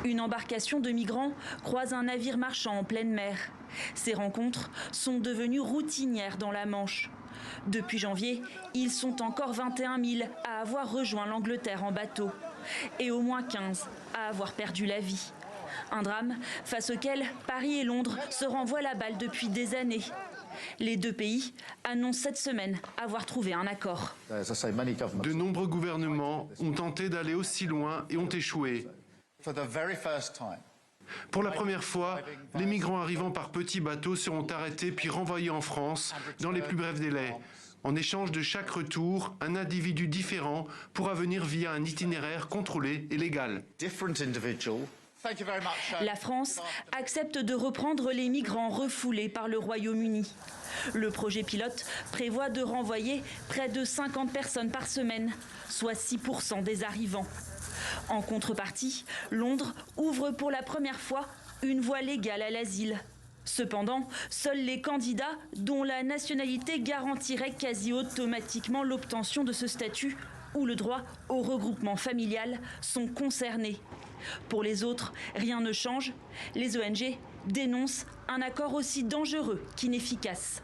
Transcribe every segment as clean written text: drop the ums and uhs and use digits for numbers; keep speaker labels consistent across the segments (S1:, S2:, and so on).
S1: Une embarcation de migrants croise un navire marchand en pleine mer. Ces rencontres sont devenues routinières dans la Manche. Depuis janvier, ils sont encore 21 000 à avoir rejoint l'Angleterre en bateau et au moins 15 à avoir perdu la vie. Un drame face auquel Paris et Londres se renvoient la balle depuis des années. Les deux pays annoncent cette semaine avoir trouvé un accord.
S2: De nombreux gouvernements ont tenté d'aller aussi loin et ont échoué. Pour la première fois, les migrants arrivant par petits bateaux seront arrêtés puis renvoyés en France dans les plus brefs délais. En échange de chaque retour, un individu différent pourra venir via un itinéraire contrôlé et légal.
S1: La France accepte de reprendre les migrants refoulés par le Royaume-Uni. Le projet pilote prévoit de renvoyer près de 50 personnes par semaine, soit 6% des arrivants. En contrepartie, Londres ouvre pour la première fois une voie légale à l'asile. Cependant, seuls les candidats dont la nationalité garantirait quasi automatiquement l'obtention de ce statut ou le droit au regroupement familial sont concernés. Pour les autres, rien ne change. Les ONG dénoncent un accord aussi dangereux qu'inefficace.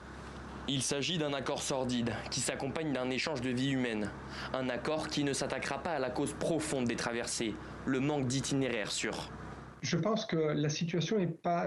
S3: Il s'agit d'un accord sordide qui s'accompagne d'un échange de vies humaines. Un accord qui ne s'attaquera pas à la cause profonde des traversées, le manque d'itinéraires sûrs.
S4: Je pense que la situation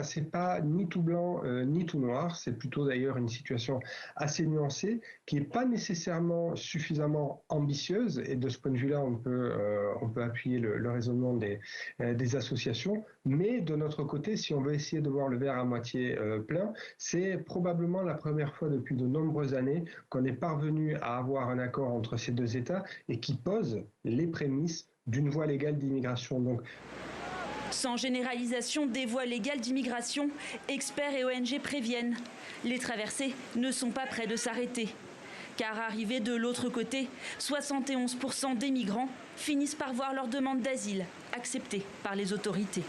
S4: c'est pas ni tout blanc ni tout noir. C'est plutôt d'ailleurs une situation assez nuancée qui n'est pas nécessairement suffisamment ambitieuse. Et de ce point de vue-là, on peut appuyer le raisonnement des associations. Mais de notre côté, si on veut essayer de voir le verre à moitié plein, c'est probablement la première fois depuis de nombreuses années qu'on est parvenu à avoir un accord entre ces deux États et qui pose les prémices d'une voie légale d'immigration. Donc,
S1: sans généralisation des voies légales d'immigration, experts et ONG préviennent. Les traversées ne sont pas près de s'arrêter. Car arrivés de l'autre côté, 71% des migrants finissent par voir leur demande d'asile acceptée par les autorités.